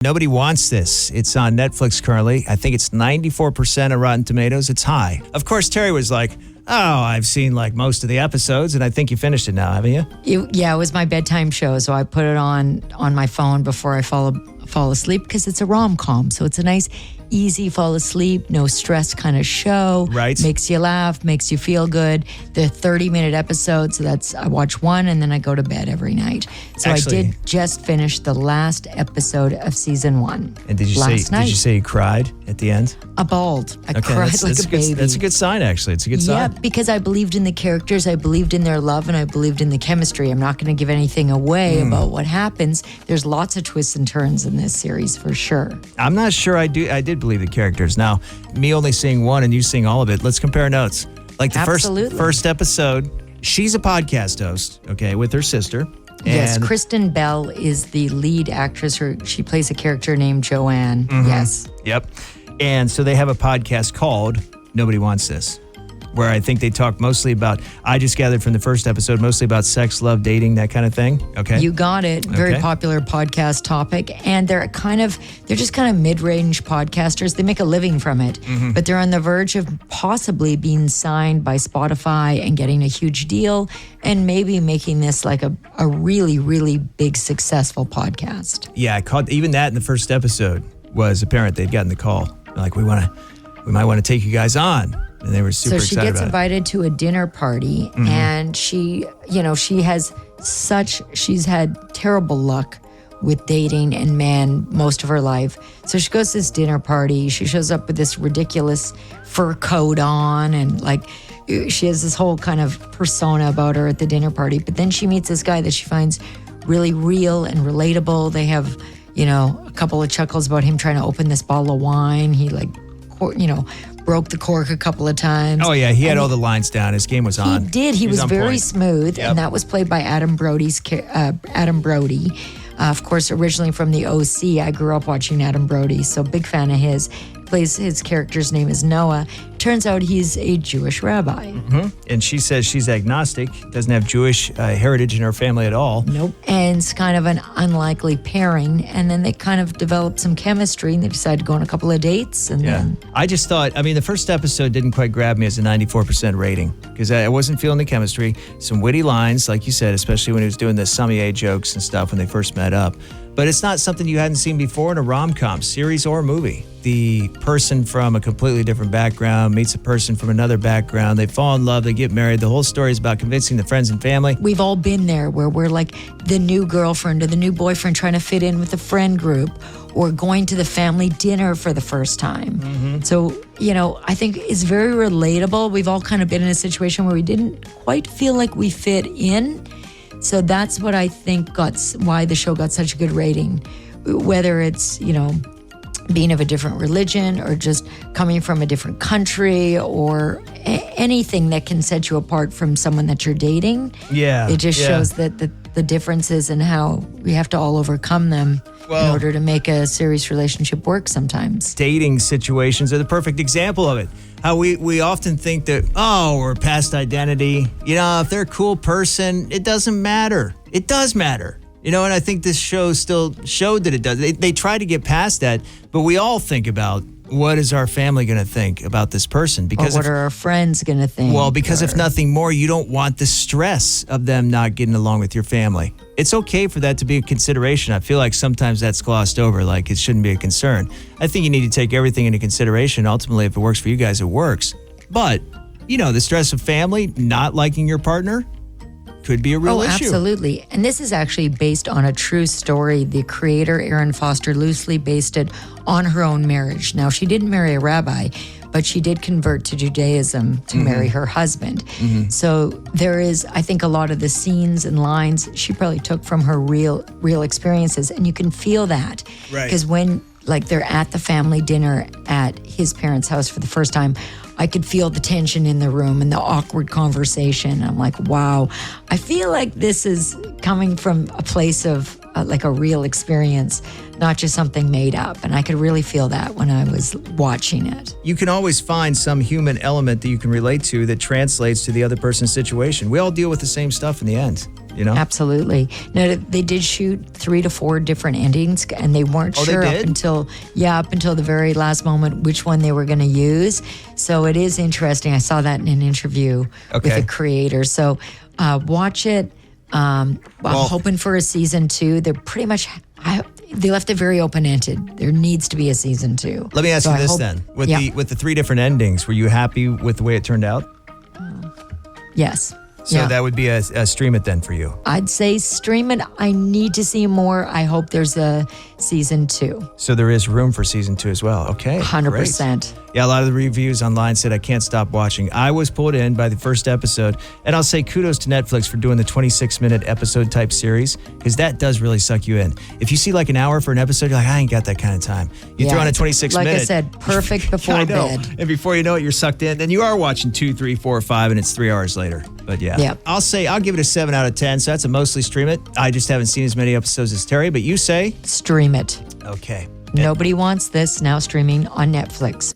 Nobody Wants This. It's on Netflix currently. I think it's 94% of Rotten Tomatoes. It's high. Of course, Teri was like, I've seen like most of the episodes, and I think you finished it now, haven't you? Yeah, it was my bedtime show, so I put it on my phone before I fall asleep because it's a rom-com. So it's a nice, easy fall asleep, no stress kind of show. Right. Makes you laugh, makes you feel good. They're 30-minute episodes, so I watch one and then I go to bed every night. So Actually, I did just finish the last episode of season 1. And did you say you cried at the end? I bawled. I cried like a baby. That's a good sign, actually. It's a good sign. Yeah, because I believed in the characters, I believed in their love, and I believed in the chemistry. I'm not going to give anything away about what happens. There's lots of twists and turns in this series for sure. I'm not sure I did believe the characters. Now, me only seeing one and you seeing all of it, let's compare notes. Like the first episode, she's a podcast host, okay, with her sister. Yes, Kristen Bell is the lead actress. She plays a character named Joanne. Yes. Yep. And so they have a podcast called Nobody Wants This, where I think they talk mostly about, I just gathered from the first episode, mostly about sex, love, dating, that kind of thing. Okay. You got it. Very popular podcast topic. And they're just kind of mid-range podcasters. They make a living from it, but they're on the verge of possibly being signed by Spotify and getting a huge deal and maybe making this like a really, really big, successful podcast. Yeah, I caught even that in the first episode was apparent. They'd gotten the call. They're like, we might want to take you guys on. And they were super excited about it. So she gets invited to a dinner party and she's had terrible luck with dating and men most of her life. So she goes to this dinner party. She shows up with this ridiculous fur coat on and like she has this whole kind of persona about her at the dinner party. But then she meets this guy that she finds really real and relatable. They have, a couple of chuckles about him trying to open this bottle of wine. He broke the cork a couple of times. Oh, yeah. He had all the lines down. His game was on. He did. He was very smooth. Yep. And that was played by Adam Brody. Of course, originally from the OC. I grew up watching Adam Brody, so big fan of his. His character's name is Noah. Turns out he's a Jewish rabbi. And she says she's agnostic, doesn't have Jewish heritage in her family at all. Nope. And it's kind of an unlikely pairing. And then they kind of developed some chemistry and they decided to go on a couple of dates. And then I just thought, the first episode didn't quite grab me as a 94% rating because I wasn't feeling the chemistry. Some witty lines, like you said, especially when he was doing the sommelier jokes and stuff when they first met up. But it's not something you hadn't seen before in a rom-com, series or movie. The person from a completely different background meets a person from another background. They fall in love, they get married. The whole story is about convincing the friends and family. We've all been there where we're like the new girlfriend or the new boyfriend trying to fit in with the friend group or going to the family dinner for the first time. So, I think it's very relatable. We've all kind of been in a situation where we didn't quite feel like we fit in. So that's what I think why the show got such a good rating. Whether it's, being of a different religion or just coming from a different country or anything that can set you apart from someone that you're dating. Yeah. It just shows that the differences and how we have to all overcome them in order to make a serious relationship work sometimes. Dating situations are the perfect example of it. How we often think that, we're past identity. If they're a cool person, it doesn't matter. It does matter. And I think this show still showed that it does. They try to get past that, but we all think about what is our family going to think about this person? Because what are our friends going to think? Well, because if nothing more, you don't want the stress of them not getting along with your family. It's okay for that to be a consideration. I feel like sometimes that's glossed over, like it shouldn't be a concern. I think you need to take everything into consideration. Ultimately, if it works for you guys, it works. But, the stress of family, not liking your partner, could be a real issue. Absolutely. And this is actually based on a true story. The creator, Erin Foster, loosely based it on her own marriage. Now, she didn't marry a rabbi, but she did convert to Judaism to marry her husband. So there is, I think, a lot of the scenes and lines she probably took from her real experiences. And you can feel that. Right. Because when they're at the family dinner at his parents' house for the first time, I could feel the tension in the room and the awkward conversation. I'm like, wow, I feel like this is coming from a place of like a real experience, not just something made up. And I could really feel that when I was watching it. You can always find some human element that you can relate to that translates to the other person's situation. We all deal with the same stuff in the end. you know? Absolutely. Now, they did shoot 3 to 4 different endings, and they weren't sure they did? up until the very last moment which one they were going to use. So it is interesting. I saw that in an interview with the creator. So watch it. I'm hoping for a season 2. They're pretty much... they left it very open-ended. There needs to be a season 2. Let me ask you this then. With the 3 different endings, were you happy with the way it turned out? Yes. So that would be a stream it then for you. I'd say stream it. I need to see more. I hope there's a season 2. So there is room for season 2 as well. Okay. 100%. Yeah, a lot of the reviews online said I can't stop watching. I was pulled in by the first episode, and I'll say kudos to Netflix for doing the 26-minute episode type series, because that does really suck you in. If you see like an hour for an episode, you're like, I ain't got that kind of time. You throw on a 26-minute. Like I said, perfect before bed. And before you know it, you're sucked in. Then you are watching 2, 3, 4, 5, and it's 3 hours later. But yeah. I'll give it a 7 out of 10. So that's a mostly stream it. I just haven't seen as many episodes as Teri, but you say? Stream it. Okay. Nobody wants this, now streaming on Netflix.